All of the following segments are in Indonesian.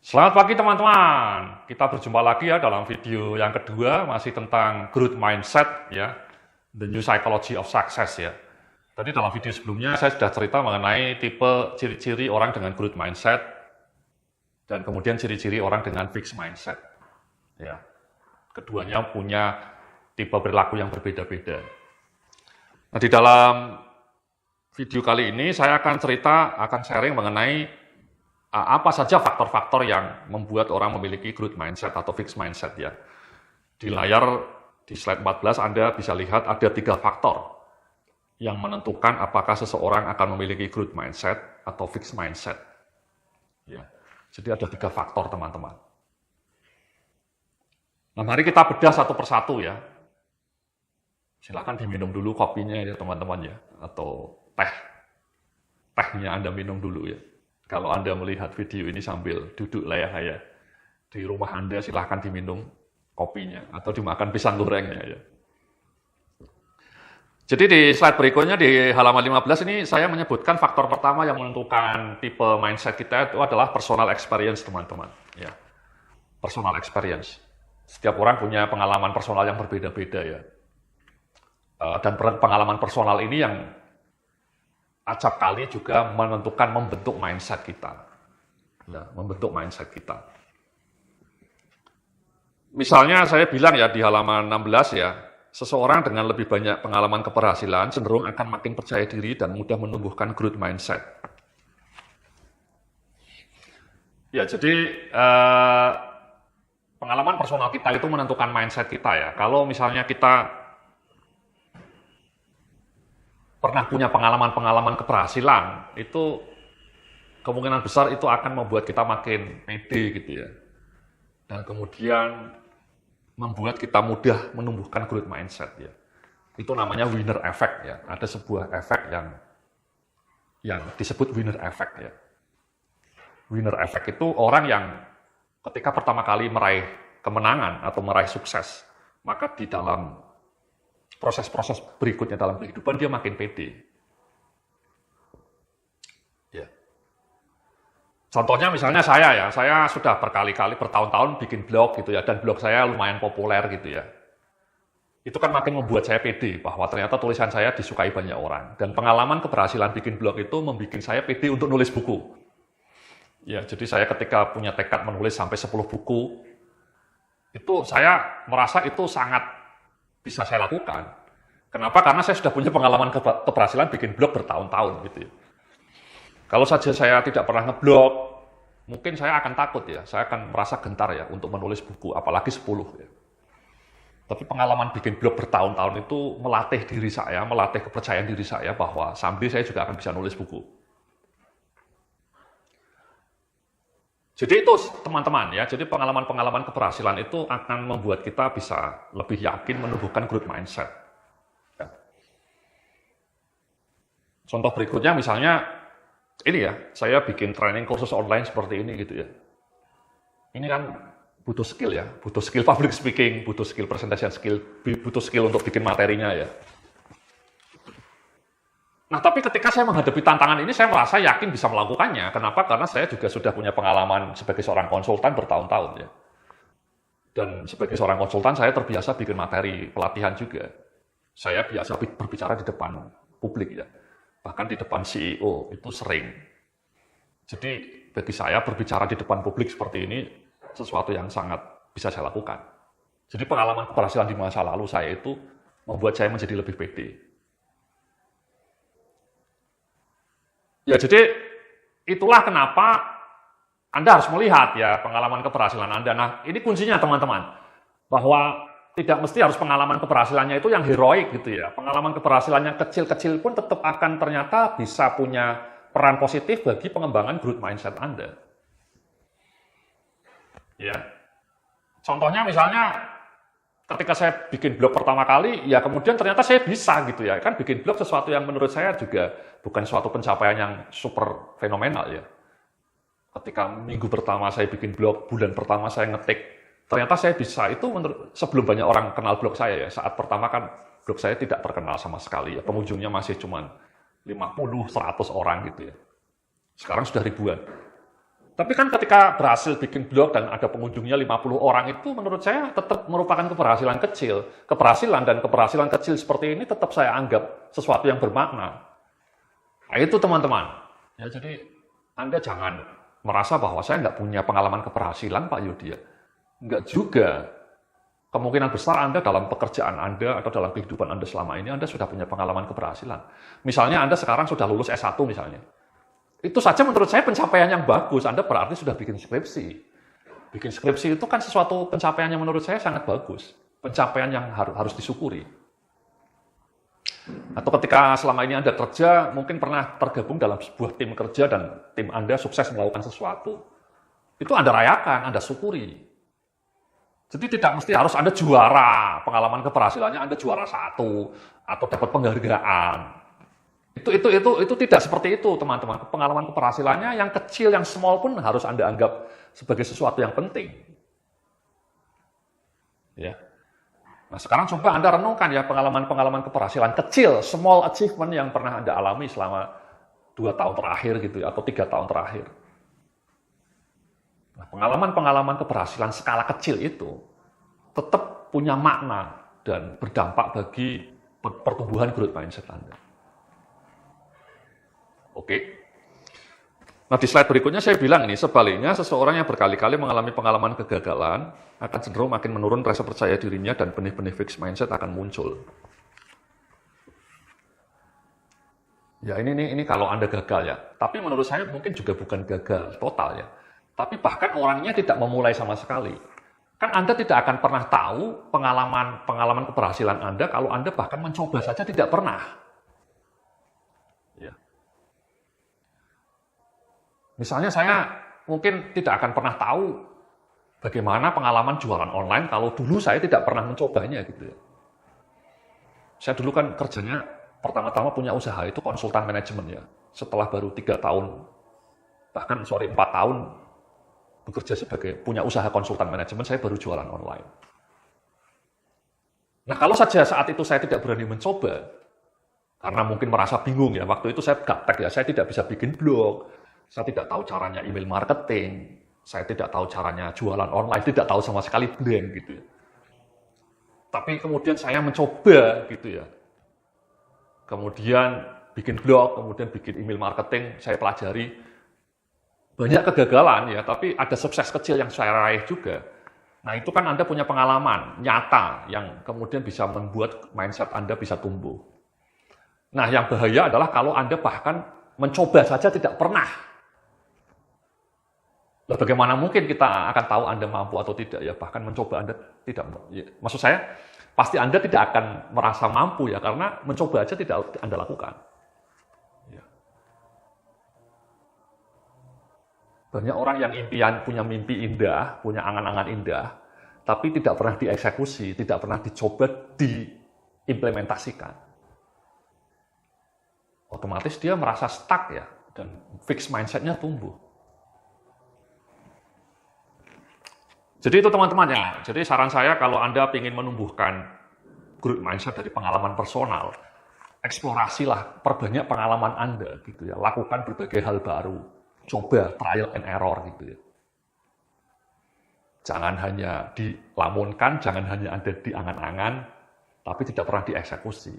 Selamat pagi teman-teman. Kita berjumpa lagi ya dalam video yang kedua masih tentang growth mindset ya, the new psychology of success ya. Tadi dalam video sebelumnya saya sudah cerita mengenai tipe ciri-ciri orang dengan growth mindset dan kemudian ciri-ciri orang dengan fixed mindset. Ya. Keduanya punya tipe perilaku yang berbeda-beda. Nah, di dalam video kali ini saya akan sharing mengenai apa saja faktor-faktor yang membuat orang memiliki growth mindset atau fixed mindset ya. Di layar di slide 14 Anda bisa lihat ada 3 faktor yang menentukan apakah seseorang akan memiliki growth mindset atau fixed mindset. Ya. Jadi ada 3 faktor teman-teman. Nah, mari kita bedah satu persatu ya. Silakan diminum dulu kopinya ya teman-teman ya, atau tehnya Anda minum dulu ya. Kalau Anda melihat video ini sambil duduk layah-layah di rumah Anda, silahkan diminum kopinya atau dimakan pisang gorengnya ya. Jadi di slide berikutnya di halaman 15 ini saya menyebutkan faktor pertama yang menentukan tipe mindset kita itu adalah personal experience teman-teman. Ya, personal experience. Setiap orang punya pengalaman personal yang berbeda-beda ya. Dan pengalaman personal ini yang acap kali juga membentuk mindset kita. Nah, membentuk mindset kita. Misalnya saya bilang ya di halaman 16 ya, seseorang dengan lebih banyak pengalaman keberhasilan cenderung akan makin percaya diri dan mudah menumbuhkan growth mindset. Ya, jadi pengalaman personal kita itu menentukan mindset kita ya. Kalau misalnya kita pernah punya pengalaman-pengalaman keberhasilan, itu kemungkinan besar itu akan membuat kita makin pede gitu ya. Dan kemudian membuat kita mudah menumbuhkan growth mindset ya. Itu namanya winner effect ya. Ada sebuah efek yang disebut winner effect ya. Winner effect itu orang yang ketika pertama kali meraih kemenangan atau meraih sukses, maka di dalam proses-proses berikutnya dalam kehidupan dia makin pede. Ya. Contohnya misalnya saya sudah berkali-kali bertahun-tahun bikin blog gitu ya, dan blog saya lumayan populer gitu ya. Itu kan makin membuat saya pede bahwa ternyata tulisan saya disukai banyak orang, dan pengalaman keberhasilan bikin blog itu membuat saya pede untuk nulis buku. Ya, jadi saya ketika punya tekad menulis sampai 10 buku, itu saya merasa itu sangat bisa saya lakukan. Kenapa? Karena saya sudah punya pengalaman keberhasilan bikin blog bertahun-tahun gitu ya. Kalau saja saya tidak pernah ngeblog, mungkin saya akan takut ya, saya akan merasa gentar ya untuk menulis buku, apalagi 10 ya. Tapi pengalaman bikin blog bertahun-tahun itu melatih diri saya, melatih kepercayaan diri saya bahwa someday saya juga akan bisa nulis buku. Jadi itu teman-teman ya, jadi pengalaman-pengalaman keberhasilan itu akan membuat kita bisa lebih yakin menumbuhkan growth mindset. Ya. Contoh berikutnya misalnya, ini ya, saya bikin training kursus online seperti ini gitu ya. Ini kan butuh skill ya, butuh skill public speaking, butuh skill presentation skill, butuh skill untuk bikin materinya ya. Nah, tapi ketika saya menghadapi tantangan ini, saya merasa yakin bisa melakukannya. Kenapa? Karena saya juga sudah punya pengalaman sebagai seorang konsultan bertahun-tahun ya. Dan sebagai seorang konsultan, saya terbiasa bikin materi pelatihan juga. Saya biasa berbicara di depan publik ya. Bahkan di depan CEO, itu sering. Jadi, bagi saya berbicara di depan publik seperti ini, sesuatu yang sangat bisa saya lakukan. Jadi, pengalaman keberhasilan di masa lalu saya itu membuat saya menjadi lebih pede. Ya, jadi itulah kenapa Anda harus melihat ya pengalaman keberhasilan Anda. Nah, ini kuncinya teman-teman, bahwa tidak mesti harus pengalaman keberhasilannya itu yang heroik gitu ya. Pengalaman keberhasilannya kecil-kecil pun tetap akan ternyata bisa punya peran positif bagi pengembangan growth mindset Anda. Ya. Contohnya misalnya ketika saya bikin blog pertama kali, ya kemudian ternyata saya bisa gitu ya. Kan bikin blog sesuatu yang menurut saya juga bukan suatu pencapaian yang super fenomenal ya. Ketika minggu pertama saya bikin blog, bulan pertama saya ngetik, ternyata saya bisa. Itu sebelum banyak orang kenal blog saya ya. Saat pertama kan blog saya tidak terkenal sama sekali ya. Pengunjungnya masih cuma 50-100 orang gitu ya. Sekarang sudah ribuan. Tapi kan ketika berhasil bikin blog dan ada pengunjungnya 50 orang itu menurut saya tetap merupakan keberhasilan kecil. Keberhasilan kecil seperti ini tetap saya anggap sesuatu yang bermakna. Nah, itu teman-teman. Ya, jadi Anda jangan merasa bahwa saya nggak punya pengalaman keberhasilan, Pak Yudi. Nggak juga. Kemungkinan besar Anda dalam pekerjaan Anda atau dalam kehidupan Anda selama ini, Anda sudah punya pengalaman keberhasilan. Misalnya Anda sekarang sudah lulus S1 misalnya. Itu saja menurut saya pencapaian yang bagus. Anda berarti sudah bikin skripsi. Bikin skripsi itu kan sesuatu pencapaian yang menurut saya sangat bagus. Pencapaian yang harus disyukuri. Atau ketika selama ini Anda kerja, mungkin pernah tergabung dalam sebuah tim kerja dan tim Anda sukses melakukan sesuatu. Itu Anda rayakan, Anda syukuri. Jadi tidak mesti harus Anda juara. Pengalaman keberhasilannya Anda juara 1 atau dapat penghargaan. Itu tidak seperti itu, teman-teman. Pengalaman keberhasilannya yang kecil, yang small pun harus Anda anggap sebagai sesuatu yang penting. Ya. Nah, sekarang coba Anda renungkan ya pengalaman-pengalaman keberhasilan kecil, small achievement yang pernah Anda alami selama 2 tahun terakhir gitu ya, atau 3 tahun terakhir. Nah, pengalaman-pengalaman keberhasilan skala kecil itu tetap punya makna dan berdampak bagi pertumbuhan growth mindset Anda. Oke. Nah, di slide berikutnya saya bilang ini, sebaliknya seseorang yang berkali-kali mengalami pengalaman kegagalan akan cenderung makin menurun rasa percaya dirinya dan benih-benih fixed mindset akan muncul. Ya, ini kalau Anda gagal ya. Tapi menurut saya mungkin juga bukan gagal total ya. Tapi bahkan orangnya tidak memulai sama sekali. Kan Anda tidak akan pernah tahu pengalaman keberhasilan Anda kalau Anda bahkan mencoba saja tidak pernah. Misalnya saya mungkin tidak akan pernah tahu bagaimana pengalaman jualan online kalau dulu saya tidak pernah mencobanya gitu ya. Saya dulu kan kerjanya pertama-tama punya usaha itu konsultan manajemen ya. Setelah baru 3 tahun, bahkan 4 tahun bekerja sebagai punya usaha konsultan manajemen, saya baru jualan online. Nah, kalau saja saat itu saya tidak berani mencoba, karena mungkin merasa bingung ya, waktu itu saya gaptek ya, saya tidak bisa bikin blog, saya tidak tahu caranya email marketing, saya tidak tahu caranya jualan online, tidak tahu sama sekali brand gitu ya. Tapi kemudian saya mencoba gitu ya. Kemudian bikin blog, kemudian bikin email marketing, saya pelajari. Banyak kegagalan ya, tapi ada sukses kecil yang saya raih juga. Nah, itu kan Anda punya pengalaman nyata yang kemudian bisa membuat mindset Anda bisa tumbuh. Nah, yang bahaya adalah kalau Anda bahkan mencoba saja tidak pernah. Bagaimana mungkin kita akan tahu Anda mampu atau tidak ya, bahkan mencoba Anda tidak. Ya, maksud saya, pasti Anda tidak akan merasa mampu ya, karena mencoba aja tidak Anda lakukan. Ya. Banyak orang yang punya mimpi indah, punya angan-angan indah, tapi tidak pernah dieksekusi, tidak pernah dicoba diimplementasikan. Otomatis dia merasa stuck ya, dan fixed mindset-nya tumbuh. Jadi itu teman-teman ya, jadi saran saya kalau Anda ingin menumbuhkan growth mindset dari pengalaman personal, eksplorasilah, perbanyak pengalaman Anda gitu ya, lakukan berbagai hal baru, coba trial and error gitu ya. Jangan hanya dilamunkan, jangan hanya ada di angan-angan, tapi tidak pernah dieksekusi.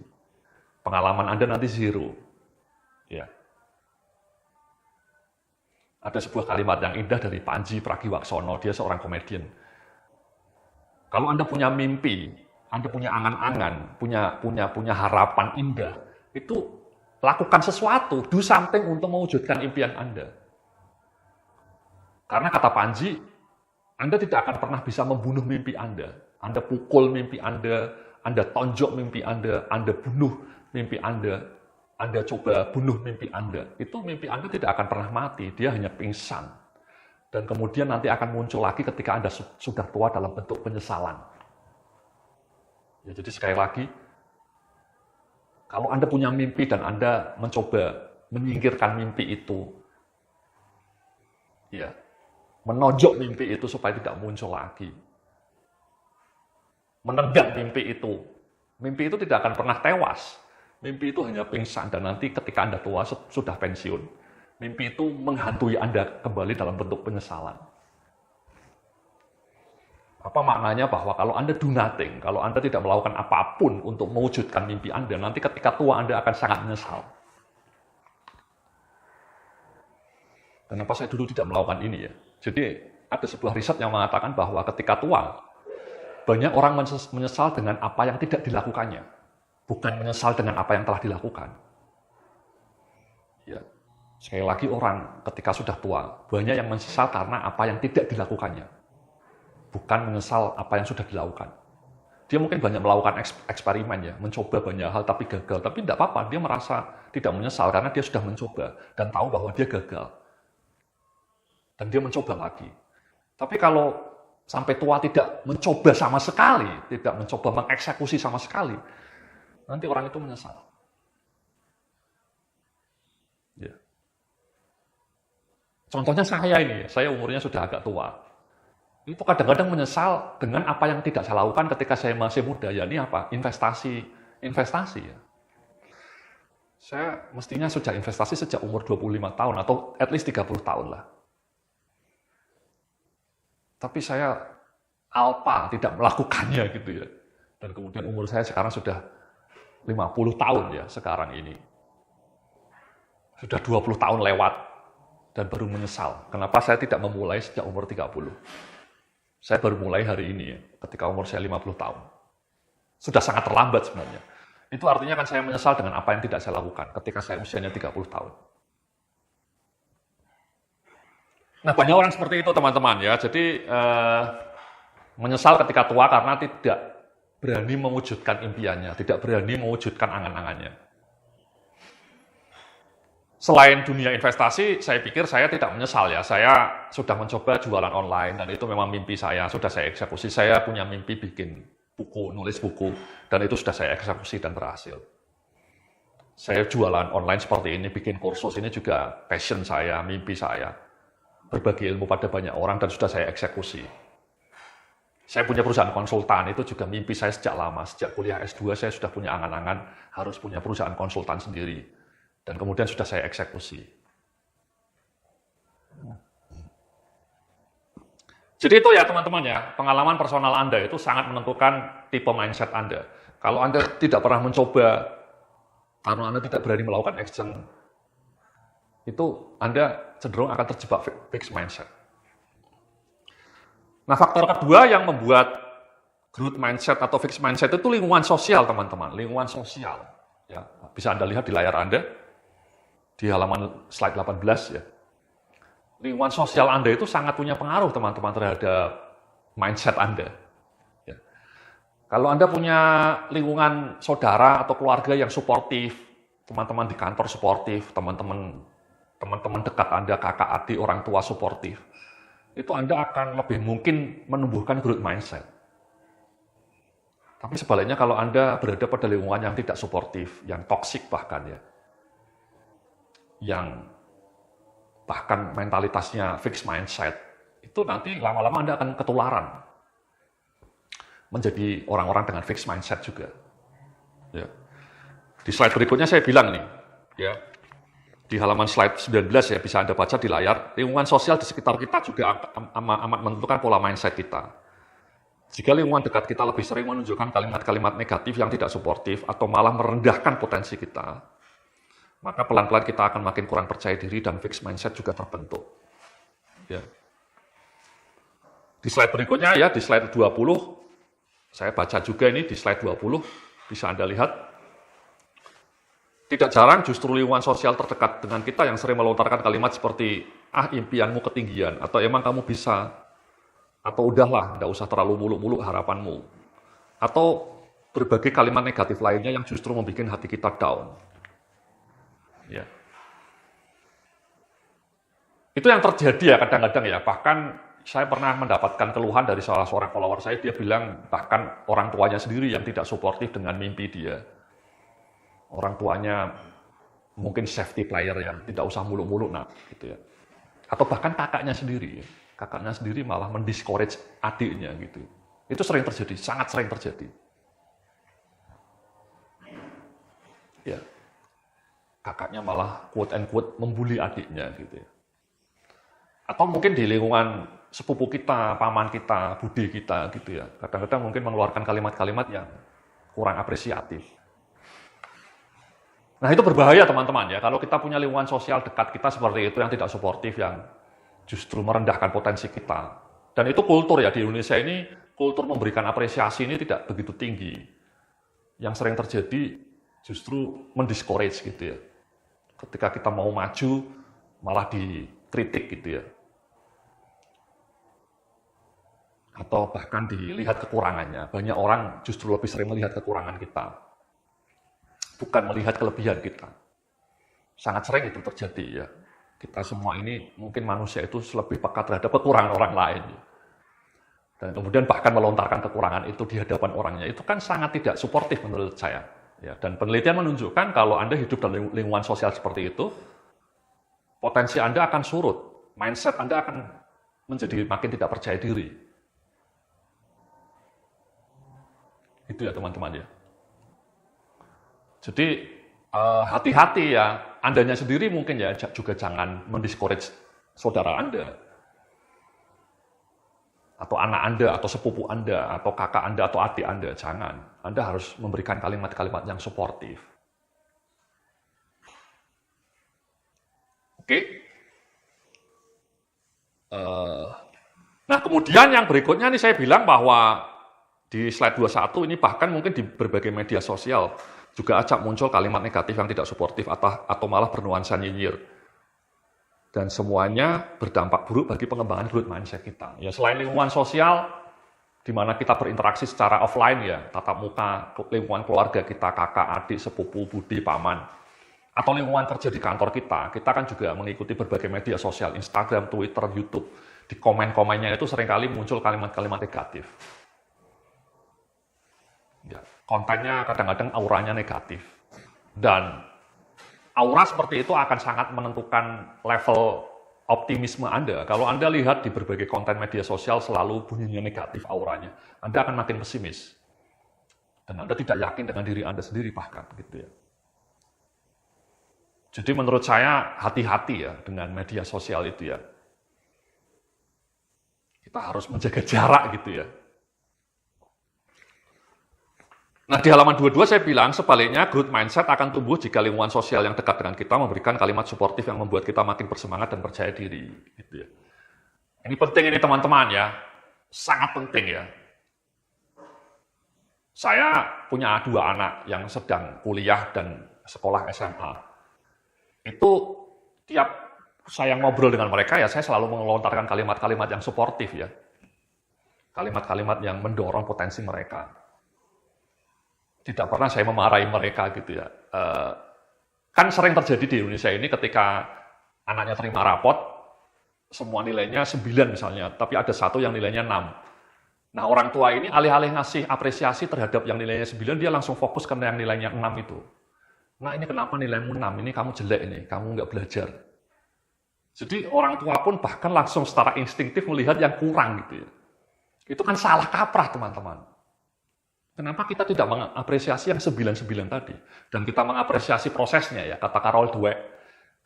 Pengalaman Anda nanti zero. Ya. Ada sebuah kalimat yang indah dari Panji Pragiwaksono, dia seorang komedian. Kalau Anda punya mimpi, Anda punya angan-angan, punya harapan indah, itu lakukan sesuatu, do something untuk mewujudkan impian Anda. Karena kata Panji, Anda tidak akan pernah bisa membunuh mimpi Anda. Anda pukul mimpi Anda tonjok mimpi Anda bunuh mimpi Anda coba bunuh mimpi Anda, itu mimpi Anda tidak akan pernah mati, dia hanya pingsan. Dan kemudian nanti akan muncul lagi ketika Anda sudah tua dalam bentuk penyesalan. Ya, jadi sekali lagi, kalau Anda punya mimpi dan Anda mencoba menyingkirkan mimpi itu, ya, menonjok mimpi itu supaya tidak muncul lagi. Menegak mimpi itu tidak akan pernah tewas. Mimpi itu hanya pingsan dan nanti ketika Anda tua sudah pensiun, Mimpi itu menghantui Anda kembali dalam bentuk penyesalan. Apa maknanya bahwa kalau Anda do nothing, kalau Anda tidak melakukan apapun untuk mewujudkan mimpi Anda, nanti ketika tua Anda akan sangat menyesal. Kenapa saya dulu tidak melakukan ini ya? Jadi ada sebuah riset yang mengatakan bahwa ketika tua, banyak orang menyesal dengan apa yang tidak dilakukannya, bukan menyesal dengan apa yang telah dilakukan. Ya. Sekali lagi orang ketika sudah tua, banyak yang menyesal karena apa yang tidak dilakukannya. Bukan menyesal apa yang sudah dilakukan. Dia mungkin banyak melakukan eksperimen ya, mencoba banyak hal tapi gagal. Tapi tidak apa-apa, dia merasa tidak menyesal karena dia sudah mencoba dan tahu bahwa dia gagal. Dan dia mencoba lagi. Tapi kalau sampai tua tidak mencoba sama sekali, tidak mencoba mengeksekusi sama sekali, nanti orang itu menyesal. Ya. Contohnya saya ini, saya umurnya sudah agak tua. Itu kadang-kadang menyesal dengan apa yang tidak saya lakukan ketika saya masih muda. Ya ini apa? Investasi ya. Saya mestinya sudah investasi sejak umur 25 tahun atau at least 30 tahun lah. Tapi saya alpa tidak melakukannya gitu ya. Dan kemudian umur saya sekarang sudah 50 tahun ya sekarang ini. Sudah 20 tahun lewat. Dan baru menyesal. Kenapa saya tidak memulai sejak umur 30? Saya baru mulai hari ini ya, ketika umur saya 50 tahun. Sudah sangat terlambat sebenarnya. Itu artinya kan saya menyesal dengan apa yang tidak saya lakukan ketika saya usianya 30 tahun. Nah, banyak orang seperti itu teman-teman ya. Jadi menyesal ketika tua karena tidak berani mewujudkan impiannya, tidak berani mewujudkan angan-angannya. Selain dunia investasi, saya pikir saya tidak menyesal ya. Saya sudah mencoba jualan online dan itu memang mimpi saya. Sudah saya eksekusi. Saya punya mimpi bikin buku, nulis buku, dan itu sudah saya eksekusi dan berhasil. Saya jualan online seperti ini, bikin kursus ini juga passion saya, mimpi saya. Berbagi ilmu pada banyak orang dan sudah saya eksekusi. Saya punya perusahaan konsultan, itu juga mimpi saya sejak lama. Sejak kuliah S2 saya sudah punya angan-angan harus punya perusahaan konsultan sendiri. Dan kemudian sudah saya eksekusi. Jadi itu ya teman-teman ya, pengalaman personal Anda itu sangat menentukan tipe mindset Anda. Kalau Anda tidak pernah mencoba, karena Anda tidak berani melakukan action, itu Anda cenderung akan terjebak fixed mindset. Nah, faktor kedua yang membuat growth mindset atau fixed mindset itu lingkungan sosial teman-teman, lingkungan sosial. Ya, bisa Anda lihat di layar Anda. Di halaman slide 18 ya. Lingkungan sosial Anda itu sangat punya pengaruh teman-teman terhadap mindset Anda. Ya. Kalau Anda punya lingkungan saudara atau keluarga yang suportif, teman-teman di kantor suportif, teman-teman dekat Anda, kakak, adik, orang tua suportif, itu Anda akan lebih mungkin menumbuhkan growth mindset. Tapi sebaliknya kalau Anda berada pada lingkungan yang tidak suportif, yang toksik bahkan ya, yang bahkan mentalitasnya fixed mindset, itu nanti lama-lama Anda akan ketularan menjadi orang-orang dengan fixed mindset juga. Ya. Di slide berikutnya saya bilang nih, ya, di halaman slide 19 ya bisa Anda baca di layar, lingkungan sosial di sekitar kita juga amat menentukan pola mindset kita. Jika lingkungan dekat kita lebih sering menunjukkan kalimat-kalimat negatif yang tidak suportif atau malah merendahkan potensi kita, maka pelan-pelan kita akan makin kurang percaya diri dan fixed mindset juga terbentuk. Ya. Di slide berikutnya ya, di slide 20, saya baca juga ini di slide 20, bisa Anda lihat. Tidak jarang justru lingkungan sosial terdekat dengan kita yang sering melontarkan kalimat seperti, impianmu ketinggian, atau emang kamu bisa, atau udahlah, tidak usah terlalu muluk-muluk harapanmu. Atau berbagai kalimat negatif lainnya yang justru membuat hati kita down. Ya. Itu yang terjadi ya kadang-kadang ya. Bahkan saya pernah mendapatkan keluhan dari salah seorang follower saya, dia bilang bahkan orang tuanya sendiri yang tidak suportif dengan mimpi dia. Orang tuanya mungkin safety player ya, tidak usah muluk-muluk gitu ya. Atau bahkan kakaknya sendiri malah mendiscourage adiknya gitu. Itu sering terjadi, sangat sering terjadi. Ya. kakaknya malah quote and quote membuli adiknya gitu ya. Atau mungkin di lingkungan sepupu kita, paman kita, bude kita gitu ya. Kadang-kadang mungkin mengeluarkan kalimat-kalimat yang kurang apresiatif. Nah itu berbahaya teman-teman ya, kalau kita punya lingkungan sosial dekat kita seperti itu yang tidak suportif, yang justru merendahkan potensi kita. Dan itu kultur ya, di Indonesia ini kultur memberikan apresiasi ini tidak begitu tinggi. Yang sering terjadi justru mendiscourage gitu ya. Ketika kita mau maju malah dikritik gitu ya. Atau bahkan dilihat kekurangannya. Banyak orang justru lebih sering melihat kekurangan kita, bukan melihat kelebihan kita. Sangat sering itu terjadi ya. Kita semua ini mungkin manusia itu lebih peka terhadap kekurangan orang lain. Dan kemudian bahkan melontarkan kekurangan itu di hadapan orangnya. Itu kan sangat tidak suportif menurut saya. Ya, dan penelitian menunjukkan kalau Anda hidup dalam lingkungan sosial seperti itu, potensi Anda akan surut. Mindset Anda akan menjadi makin tidak percaya diri. Itu ya teman-teman ya. Jadi hati-hati ya, Andanya sendiri mungkin ya juga jangan mendiscourage saudara Anda, atau anak Anda, atau sepupu Anda, atau kakak Anda, atau adik Anda, jangan. Anda harus memberikan kalimat-kalimat yang suportif. Oke? Nah kemudian yang berikutnya nih saya bilang bahwa di slide 21 ini bahkan mungkin di berbagai media sosial juga acap muncul kalimat negatif yang tidak suportif atau malah bernuansa nyinyir. Dan semuanya berdampak buruk bagi pengembangan growth mindset kita. Ya selain lingkungan sosial, di mana kita berinteraksi secara offline ya, tatap muka, lingkungan keluarga kita, kakak, adik, sepupu, bude, paman, atau lingkungan kerja di kantor kita kan juga mengikuti berbagai media sosial, Instagram, Twitter, YouTube. Di komen-komennya itu seringkali muncul kalimat-kalimat negatif. Ya, kontennya kadang-kadang auranya negatif. Dan aura seperti itu akan sangat menentukan level optimisme Anda. Kalau Anda lihat di berbagai konten media sosial selalu bunyinya negatif auranya, Anda akan makin pesimis. Dan Anda tidak yakin dengan diri Anda sendiri bahkan gitu ya. Jadi menurut saya hati-hati ya dengan media sosial itu ya. Kita harus menjaga jarak gitu ya. Nah, di halaman 22 saya bilang sebaliknya growth mindset akan tumbuh jika lingkungan sosial yang dekat dengan kita memberikan kalimat suportif yang membuat kita makin bersemangat dan percaya diri. Gitu ya. Ini penting ini teman-teman ya, sangat penting ya. Saya punya 2 anak yang sedang kuliah dan sekolah SMA. Itu tiap saya ngobrol dengan mereka ya saya selalu melontarkan kalimat-kalimat yang suportif ya. Kalimat-kalimat yang mendorong potensi mereka. Tidak pernah saya memarahi mereka gitu ya. Kan sering terjadi di Indonesia ini ketika anaknya terima rapot, semua nilainya 9 misalnya, tapi ada satu yang nilainya 6. Nah orang tua ini alih-alih ngasih apresiasi terhadap yang nilainya 9, dia langsung fokus ke yang nilainya 6 itu. Nah ini kenapa nilaimu 6, ini kamu jelek ini, kamu nggak belajar. Jadi orang tua pun bahkan langsung secara instingtif melihat yang kurang gitu ya. Itu kan salah kaprah teman-teman. Kenapa kita tidak mengapresiasi yang 99 tadi? Dan kita mengapresiasi prosesnya ya, kata Carol Dweck.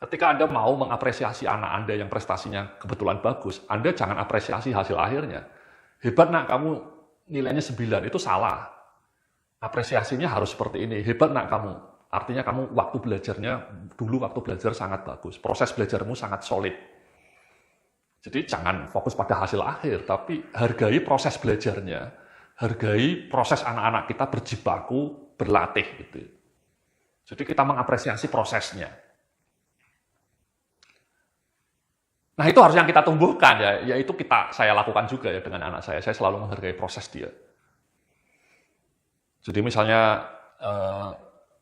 Ketika Anda mau mengapresiasi anak Anda yang prestasinya kebetulan bagus, Anda jangan apresiasi hasil akhirnya. Hebat nak, kamu nilainya 9, itu salah. Apresiasinya harus seperti ini, hebat nak kamu. Artinya kamu waktu belajarnya, dulu waktu belajar sangat bagus. Proses belajarmu sangat solid. Jadi jangan fokus pada hasil akhir, tapi hargai proses belajarnya. Hargai proses anak-anak kita berjibaku, berlatih gitu. Jadi kita mengapresiasi prosesnya. Nah itu harus yang kita tumbuhkan ya, yaitu saya lakukan juga ya dengan anak saya. Saya selalu menghargai proses dia. Jadi misalnya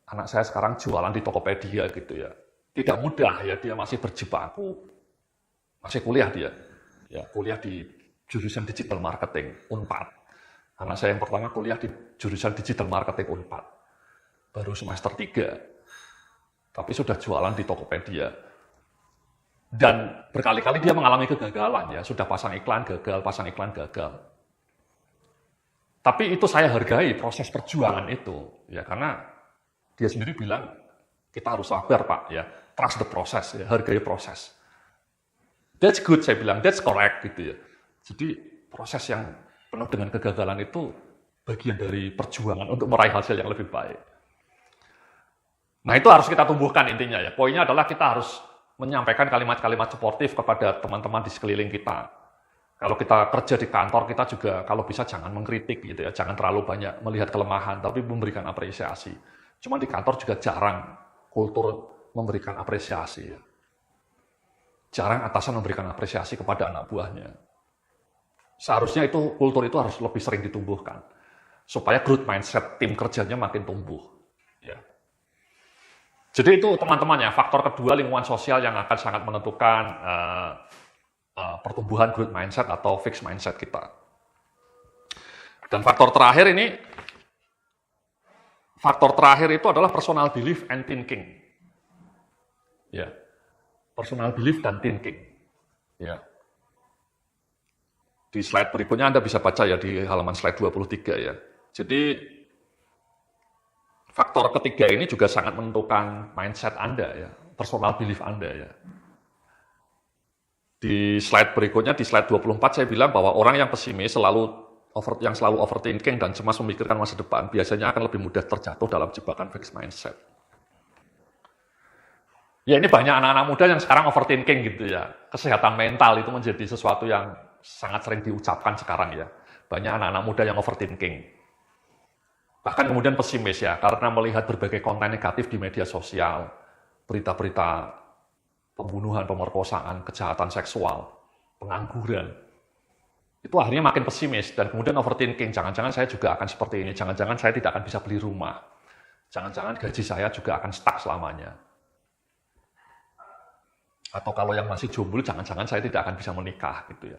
anak saya sekarang jualan di Tokopedia gitu ya. Tidak mudah ya, dia masih berjibaku, masih kuliah dia. Ya, kuliah di jurusan digital marketing, Unpad. Anak saya yang pertama kuliah di jurusan digital marketing Unpad. Baru semester 3. Tapi sudah jualan di Tokopedia. Dan berkali-kali dia mengalami kegagalan ya. Sudah pasang iklan gagal, pasang iklan gagal. Tapi itu saya hargai proses perjuangan itu. Ya karena dia sendiri bilang, Kita harus sabar, Pak, ya. Trust the process, ya. Hargai proses. That's good, saya bilang. That's correct, gitu ya. Jadi, proses yang penuh dengan kegagalan itu bagian dari perjuangan untuk meraih hasil yang lebih baik. Nah, itu harus kita tumbuhkan intinya ya. Poinnya adalah kita harus menyampaikan kalimat-kalimat suportif kepada teman-teman di sekeliling kita. Kalau kita kerja di kantor, kita juga kalau bisa jangan mengkritik gitu ya. Jangan terlalu banyak melihat kelemahan, tapi memberikan apresiasi. Cuma di kantor juga jarang kultur memberikan apresiasi. Ya. Jarang atasan memberikan apresiasi kepada anak buahnya. Seharusnya itu kultur itu harus lebih sering ditumbuhkan. Supaya growth mindset tim kerjanya makin tumbuh. Ya. Jadi itu teman-teman ya, faktor kedua lingkungan sosial yang akan sangat menentukan pertumbuhan growth mindset atau fixed mindset kita. Dan faktor terakhir itu adalah personal belief and thinking. Ya, personal belief dan thinking. Ya. Di slide berikutnya Anda bisa baca ya di halaman slide 23 ya. Jadi faktor ketiga ini juga sangat menentukan mindset Anda ya, personal belief Anda ya. Di slide berikutnya, di slide 24 saya bilang bahwa orang yang pesimis selalu overthinking dan cemas memikirkan masa depan biasanya akan lebih mudah terjatuh dalam jebakan fixed mindset. Ya ini banyak anak-anak muda yang sekarang overthinking gitu ya. Kesehatan mental itu menjadi sesuatu yang sangat sering diucapkan sekarang ya. Banyak anak-anak muda yang overthinking. Bahkan kemudian pesimis ya, karena melihat berbagai konten negatif di media sosial, berita-berita pembunuhan, pemerkosaan, kejahatan seksual, pengangguran. Itu akhirnya makin pesimis dan kemudian overthinking. Jangan-jangan saya juga akan seperti ini, jangan-jangan saya tidak akan bisa beli rumah. Jangan-jangan gaji saya juga akan stuck selamanya. Atau kalau yang masih jomblo, jangan-jangan saya tidak akan bisa menikah gitu ya.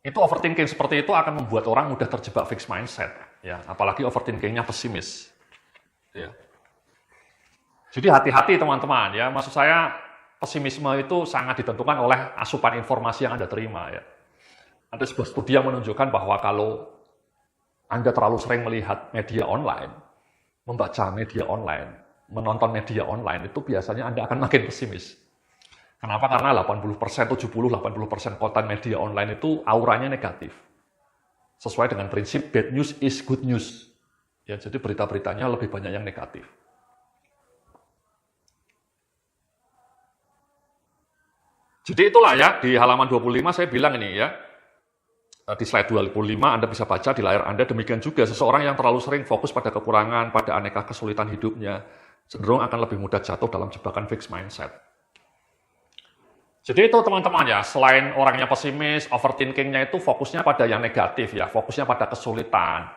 Itu overthinking seperti itu akan membuat orang mudah terjebak fixed mindset, ya. Apalagi overthinkingnya pesimis. Ya. Jadi hati-hati teman-teman, ya. Maksud saya pesimisme itu sangat ditentukan oleh asupan informasi yang Anda terima, ya. Ada sebuah studi yang menunjukkan bahwa kalau Anda terlalu sering melihat media online, membaca media online, menonton media online, itu biasanya Anda akan makin pesimis. Kenapa? Karena 80%, 70-80% konten media online itu auranya negatif. Sesuai dengan prinsip bad news is good news. Ya, jadi berita-beritanya lebih banyak yang negatif. Jadi itulah ya, di halaman 25 saya bilang ini ya. Di slide 25 Anda bisa baca di layar Anda, demikian juga seseorang yang terlalu sering fokus pada kekurangan, pada aneka kesulitan hidupnya, cenderung akan lebih mudah jatuh dalam jebakan fixed mindset. Jadi itu teman-teman ya, selain orangnya pesimis, overthinkingnya itu fokusnya pada yang negatif ya, fokusnya pada kesulitan,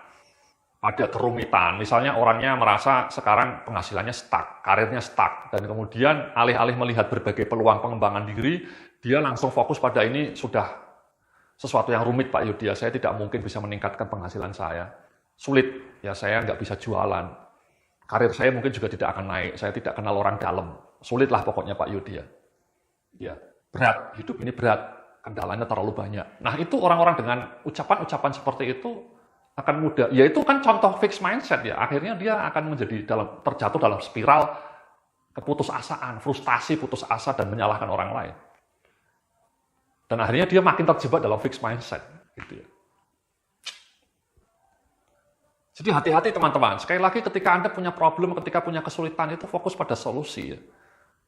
pada kerumitan. Misalnya orangnya merasa sekarang penghasilannya stuck, karirnya stuck, dan kemudian alih-alih melihat berbagai peluang pengembangan diri, dia langsung fokus pada ini sudah sesuatu yang rumit Pak Yudhya, saya tidak mungkin bisa meningkatkan penghasilan saya. Sulit, ya saya nggak bisa jualan. Karir saya mungkin juga tidak akan naik, saya tidak kenal orang dalam. Sulit lah pokoknya Pak Yudhya. Ya. Berat, hidup ini berat, kendalanya terlalu banyak. Nah itu orang-orang dengan ucapan-ucapan seperti itu akan mudah, ya itu kan contoh fixed mindset ya, akhirnya dia akan terjatuh dalam spiral keputusasaan, frustasi, putus asa, dan menyalahkan orang lain. Dan akhirnya dia makin terjebak dalam fixed mindset. Gitu ya. Jadi hati-hati teman-teman, sekali lagi ketika Anda punya problem, ketika punya kesulitan, itu fokus pada solusi. Ya.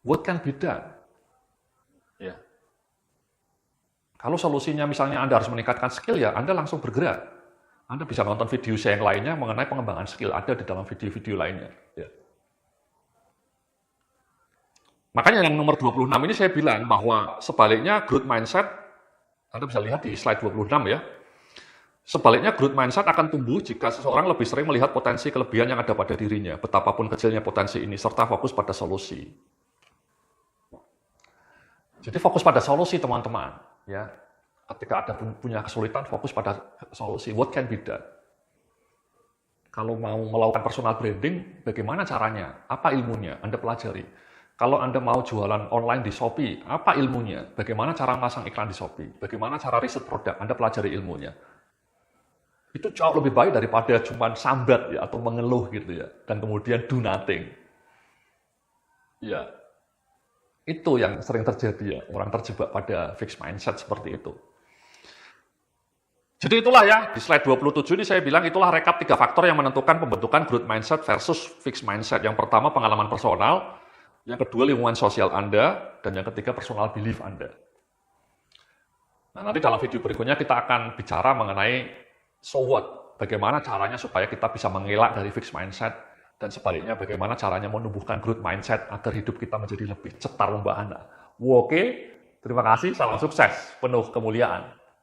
What can be done? Ya. Kalau solusinya misalnya Anda harus meningkatkan skill, ya Anda langsung bergerak. Anda bisa nonton video saya yang lainnya mengenai pengembangan skill, ada di dalam video-video lainnya. Ya. Makanya yang nomor 26 ini saya bilang bahwa sebaliknya growth mindset, Anda bisa lihat di slide 26 ya, sebaliknya growth mindset akan tumbuh jika seseorang lebih sering melihat potensi kelebihan yang ada pada dirinya, betapapun kecilnya potensi ini, serta fokus pada solusi. Jadi fokus pada solusi teman-teman, ya. Ketika Anda punya kesulitan, fokus pada solusi. What can be done? Kalau mau melakukan personal branding, bagaimana caranya? Apa ilmunya? Anda pelajari. Kalau Anda mau jualan online di Shopee, apa ilmunya? Bagaimana cara masang iklan di Shopee? Bagaimana cara riset produk? Anda pelajari ilmunya. Itu jauh lebih baik daripada cuma sambat ya atau mengeluh gitu ya, dan kemudian do nothing. Ya, itu yang sering terjadi ya, orang terjebak pada fixed mindset seperti itu. Jadi itulah ya, di slide 27 ini saya bilang itulah rekap 3 faktor yang menentukan pembentukan growth mindset versus fixed mindset. Yang pertama pengalaman personal, yang kedua lingkungan sosial Anda, dan yang ketiga personal belief Anda. Nah, nanti dalam video berikutnya kita akan bicara mengenai so what, bagaimana caranya supaya kita bisa mengelak dari fixed mindset, dan sebaliknya bagaimana caranya menumbuhkan growth mindset agar hidup kita menjadi lebih cetar membahana. Oke, terima kasih, salam sukses, penuh kemuliaan.